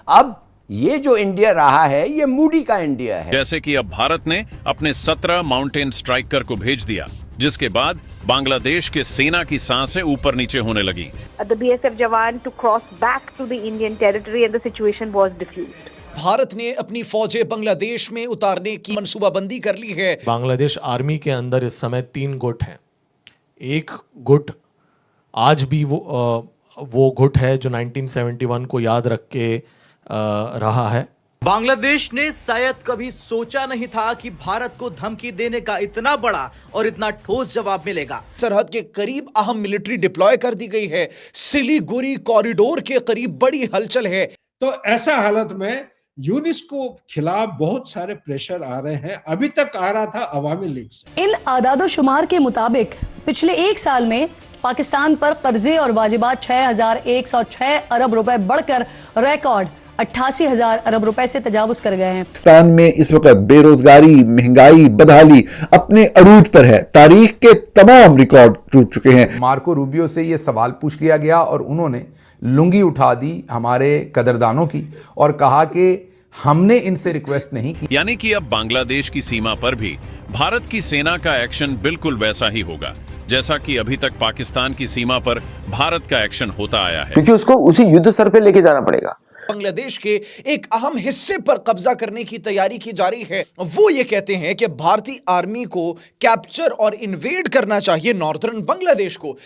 अब ये जो इंडिया रहा है ये मूडी का इंडिया है। जैसे कि अब भारत ने अपने 17 माउंटेन स्ट्राइकर को भेज दिया, जिसके बाद बांग्लादेश के सेना की सांसें ऊपर नीचे होने लगी। The BSF jawan to cross back to the Indian territory and the situation was diffused. Bharat ने अपनी फौजें बांग्लादेश में उतारने की मंसूबाबंदी कर ली है। बांग्लादेश आर्मी के अंदर इस समय 3 गुट हैं। एक गुट आज भी वो गुट है जो 1971 को याद रख के रहा है। बांग्लादेश ने शायद कभी सोचा नहीं था कि भारत को धमकी देने का इतना बड़ा और इतना ठोस जवाब मिलेगा। सरहद के करीब अहम मिलिट्री डिप्लॉय कर दी गई है। सिलीगुड़ी कॉरिडोर के करीब बड़ी हलचल है। तो ऐसा हालत में यूनेस्को खिलाफ बहुत सारे प्रेशर आ रहे हैं। अभी तक आ रहा था अवामी लीग से। इन आदादो-शुमार के मुताबिक पिछले 1 साल में पाकिस्तान पर कर्जे और वाजिबात 6,106 अरब रुपए बढ़कर रिकॉर्ड 88,000 अरब रुपए से तजावुज कर गए हैं। पाकिस्तान में इस वक्त बेरोजगारी, महंगाई, बदहाली अपने अरूज पर है। तारीख के तमाम रिकॉर्ड टूट चुके हैं। मार्को रूबियो से यह सवाल पूछ लिया गया और उन्होंने लुंगी उठा दी हमारे कदरदानों की और कहा कि हमने इनसे रिक्वेस्ट नहीं की। यानी कि अब बांग्लादेश की सीमा पर भी भारत की सेना का एक्शन बिल्कुल वैसा ही होगा जैसा कि अभी तक पाकिस्तान की सीमा पर भारत का एक्शन होता आया है, क्योंकि उसको उसी युद्ध स्तर पे लेके जाना पड़ेगा। बांग्लादेश के एक अहम हिस्से पर कब्जा करने की तैयारी की जा रही है। वो ये कहते हैं कि भारतीय आर्मी को कैप्चर और इन्वेड करना चाहिए नॉर्दर्न बांग्लादेश को।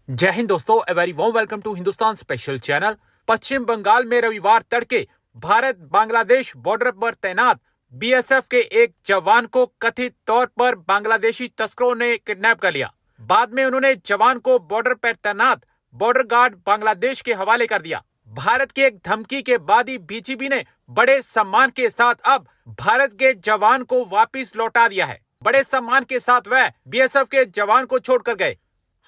जय हिंद दोस्तों, a very warm welcome to Hindustan special channel. Paschim Bangal में रविवार तड़के भारत बांग्लादेश बॉर्डर पर तैनात बीएसएफ के एक जवान को कथित तौर पर बांग्लादेशी तस्करों ने किडनैप कर लिया। बाद में उन्होंने जवान को बॉर्डर पर तैनात बॉर्डर गार्ड बांग्लादेश के हवाले कर दिया। भारत की एक धमकी के बाद ही बीजीपी ने बड़े सम्मान के साथ अब भारत के जवान को वापस लौटा दिया है। बड़े सम्मान के साथ वह बीएसएफ के जवान को छोड़कर गए।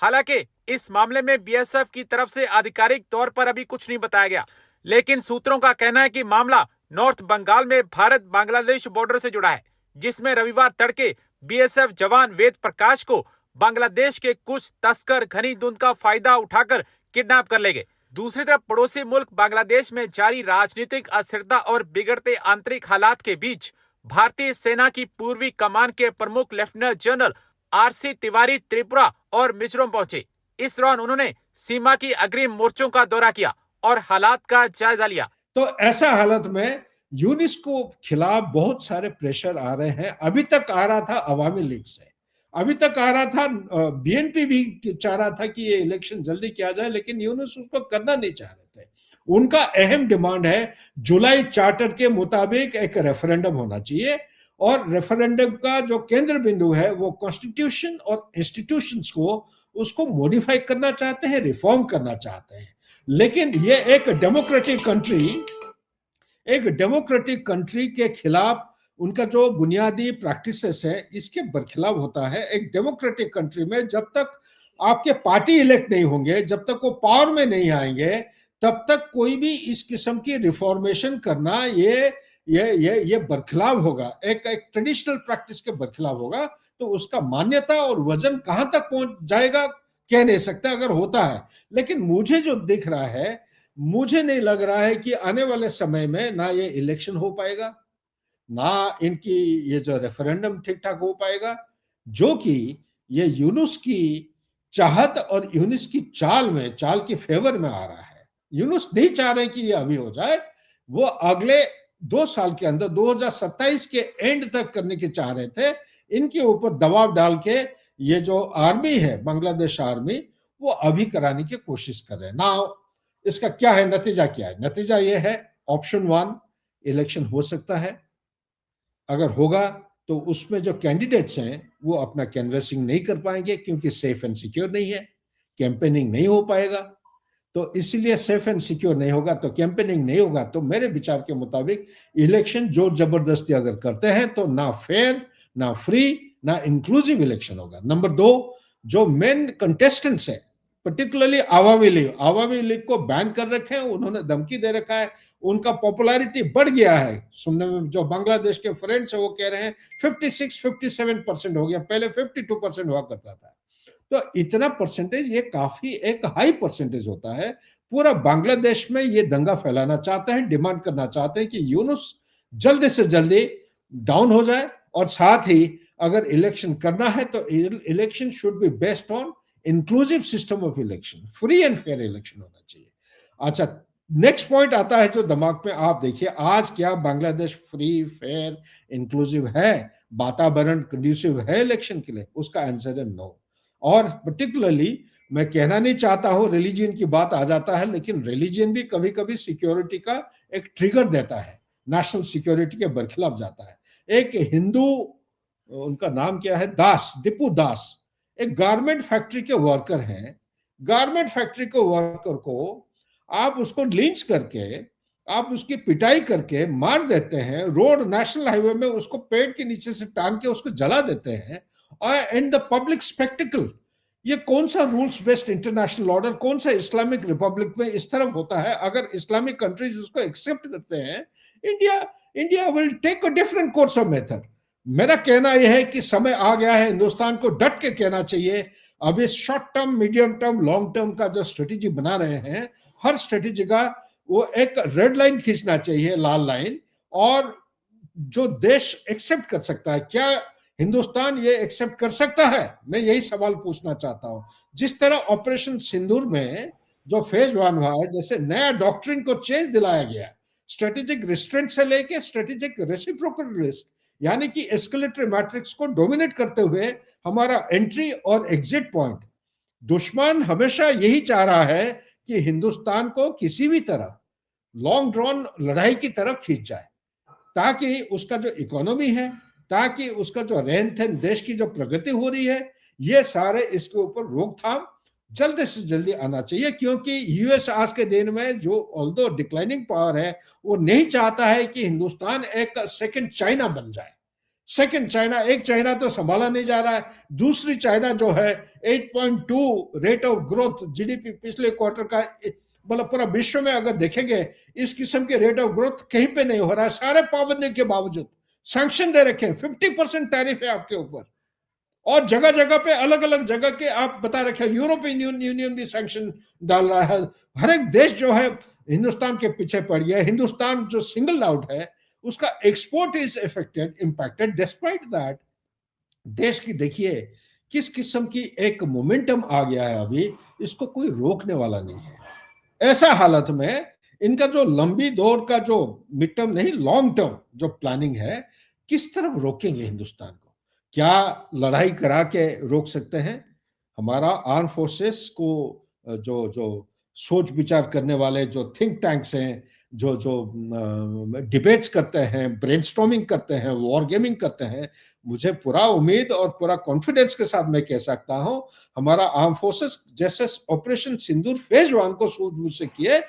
हालांकि इस मामले में बीएसएफ की तरफ से आधिकारिक तौर पर अभी कुछ नहीं बताया गया, लेकिन सूत्रों का कहना है कि मामला नॉर्थ बंगाल में भारत बांग्लादेश बॉर्डर से जुड़ा है, जिसमें रविवार तड़के बीएसएफ जवान वेद प्रकाश को बांग्लादेश के कुछ तस्कर घनी धुंध का फायदा उठाकर किडनैप कर ले गए। दूसरी तरफ पड़ोसी मुल्क बांग्लादेश में जारी राजनीतिक अस्थिरता और बिगड़ते आंतरिक हालात के बीच भारतीय सेना की पूर्वी कमान के प्रमुख lieutenant general RC Tiwari Tripura और मिजोरम पहुंचे। इस दौरान उन्होंने सीमा की अग्रिम मोर्चों का दौरा किया और हालात का जायजा लिया। तो ऐसा हालत में यूनेस्को खिलाफ बहुत सारे प्रेशर आ रहे हैं। अभी तक आ रहा था अवामी लीग से, अभी तक आ रहा था बीएनपी भी चाह रहा था कि ये इलेक्शन जल्दी किया जाए, लेकिन यूनेस्को उसको करना नहीं चाह रहे थे। उनका अहम डिमांड है जुलाई चार्टर के मुताबिक एक रेफरेंडम होना चाहिए और रेफरेंडम का जो केंद्र बिंदु है वो कॉन्स्टिट्यूशन और इंस्टीट्यूशंस को उसको मॉडिफाई करना चाहते हैं, रिफॉर्म करना चाहते हैं। लेकिन ये एक डेमोक्रेटिक कंट्री के खिलाफ उनका जो बुनियादी प्रैक्टिसेस है इसके बरखिलाफ होता है। एक डेमोक्रेटिक कंट्री में जब तक आपके पार्टी इलेक्ट नहीं होंगे, जब तक वो पावर में नहीं आएंगे, तब तक कोई भी इस किस्म की रिफॉर्मेशन करना ये बरखिलाफ होगा, एक ट्रेडिशनल प्रैक्टिस के बरखिलाफ होगा। तो उसका मान्यता और वजन कहां तक पहुंच जाएगा कह नहीं सकता अगर होता है। लेकिन मुझे जो दिख रहा है, मुझे नहीं लग रहा है कि आने वाले समय में ना ये इलेक्शन हो पाएगा, ना इनकी ये जो रेफरेंडम ठीक ठाक हो पाएगा, जो कि ये यूनुस की चाहत और यूनुस की चाल की फेवर में आ रहा है। यूनुस नहीं चाह रहे कि ये अभी हो जाए, वो अगले 2 साल के अंदर 2027 के एंड तक करने की चाह रहे थे। इनके ऊपर दबाव डाल के ये जो आर्मी है, बांग्लादेश आर्मी, वो अभी कराने की कोशिश कर रहे हैं ना। इसका क्या है नतीजा, क्या है नतीजा? ये है ऑप्शन 1, इलेक्शन हो सकता है। अगर होगा तो उसमें जो कैंडिडेट्स हैं वो अपना कैनवेसिंग नहीं कर पाएंगे क्योंकि सेफ एंड सिक्योर नहीं है, कैंपेनिंग नहीं हो पाएगा। तो इसलिए सेफ एंड सिक्योर नहीं होगा तो कैंपेनिंग नहीं होगा, तो मेरे विचार के मुताबिक इलेक्शन जोर जबरदस्ती अगर करते हैं तो ना फेयर, ना फ्री, ना इंक्लूसिव इलेक्शन होगा। नंबर 2, जो मेन कंटेस्टेंट्स है, पर्टिकुलरली आवामी लीग को बैन कर रखे हैं, उन्होंने धमकी दे रखा है, उनका पॉपुलैरिटी बढ़ गया है। सुनने में जो बांग्लादेश के फ्रेंड्स है वो कह रहे हैं 56-57% हो गया, पहले 52% हुआ करता था। तो इतना परसेंटेज, ये काफी एक हाई परसेंटेज होता है। पूरा बांग्लादेश में ये दंगा फैलाना चाहते हैं, डिमांड करना चाहते हैं कि यूनुस जल्दी से जल्दी डाउन हो जाए, और साथ ही अगर इलेक्शन करना है तो election should be based on inclusive system of election, free and fair election होना चाहिए। अच्छा, नेक्स्ट पॉइंट आता है जो दिमाग में, आप देखिए आज क्या बांग्लादेश फ्री फेयर इंक्लूसिव है, वातावरण कंड्यूसिव है इलेक्शन के लिए? उसका आंसर है नो। और पर्टिकुलरली मैं कहना नहीं चाहता हूं, रिलीजन की बात आ जाता है, लेकिन रिलीजन भी कभी कभी सिक्योरिटी का एक ट्रिगर देता है, नेशनल सिक्योरिटी के बरखिलाफ जाता है। एक हिंदू, उनका नाम क्या है, दास, दीपू दास, एक गारमेंट फैक्ट्री के वर्कर हैं। गारमेंट फैक्ट्री के वर्कर को आप उसको लिंच करके, आप उसकी पिटाई करके मार देते हैं, रोड नेशनल हाईवे में उसको पेड़ के नीचे से टांग के उसको जला देते हैं, और इन द पब्लिक स्पेक्टिकल। ये कौन सा रूल्स बेस्ड इंटरनेशनल ऑर्डर, कौन सा इस्लामिक रिपब्लिक में इस तरह होता है? अगर इस्लामिक कंट्रीज उसको एक्सेप्ट करते हैं, India will take a different course of method. मेरा कहना यह है कि समय आ गया है, हिंदुस्तान को डट के कहना चाहिए। अब इस short term, medium term, long term का जो स्ट्रेटेजी बना रहे हैं, हर स्ट्रेटेजी का वो एक रेड लाइन खींचना चाहिए, लाल लाइन, और जो देश एक्सेप्ट कर सकता है। क्या हिंदुस्तान ये एक्सेप्ट कर सकता है? मैं यही सवाल पूछना चाहता हूं। जिस तरह ऑपरेशन सिंदूर में जो फेज 1 हुआ है, जैसे नया डॉक्ट्रिन को चेंज दिलाया गया, स्ट्रेटेजिक रिस्ट्रेंट से लेके स्ट्रेटेजिक रेसिप्रोकल रिस्क, यानी कि एस्केलेटरी मैट्रिक्स को डोमिनेट करते हुए हमारा एंट्री और एग्जिट पॉइंट। दुश्मन हमेशा यही चाह रहा है कि हिंदुस्तान को किसी भी तरह लॉन्ग ड्रॉन लड़ाई की तरफ खींच जाए, ताकि उसका जो इकोनॉमी है, ताकि उसका जो रहन सहन, देश की जो प्रगति हो रही है, ये सारे इसके ऊपर रोकथाम जल्दी से जल्दी आना चाहिए। क्योंकि यूएस आज के दिन में जो ऑल्दो डिक्लाइनिंग पावर है, वो नहीं चाहता है कि हिंदुस्तान एक सेकंड चाइना बन जाए। सेकंड चाइना, एक चाइना तो संभाला नहीं जा रहा है, दूसरी चाइना जो है 8.2 रेट ऑफ ग्रोथ जीडीपी पिछले क्वार्टर का, मतलब पूरा विश्व में अगर देखेंगे इस किस्म के रेट ऑफ ग्रोथ कहीं पे नहीं हो रहा है। सारे पाबंदी के बावजूद सैंक्शन दे रखे हैं, 50% टैरिफ है आपके ऊपर, और जगह जगह पे अलग अलग जगह के आप बता रखे हैं। यूरोपियन यूनियन भी सैंक्शन डाल रहा है। हर एक देश जो है हिंदुस्तान के पीछे पड़ गया है। हिंदुस्तान जो सिंगल आउट है, उसका export is affected, impacted. Despite that, देश की देखिए किस किस्म की एक मोमेंटम आ गया है अभी, इसको कोई रोकने वाला नहीं है। ऐसा हालत में इनका जो लंबी दौर का जो मिड टर्म नहीं, लॉन्ग टर्म जो प्लानिंग है, किस तरफ रोकेंगे हिंदुस्तान को? क्या लड़ाई करा के रोक सकते हैं? हमारा आर्म फोर्सेस को जो सोच विचार करने वाले जो थिंक टैंक्स हैं, जो डिबेट्स करते हैं, ब्रेनस्टॉर्मिंग करते हैं, वॉर गेमिंग करते हैं, मुझे पूरा उम्मीद और पूरा कॉन्फिडेंस के साथ मैं कह सकता हूं, हमारा आर्म फोर्सेस जैसे ऑपरेशन सिंदूर फेज 1 को सूझबूझ से किए,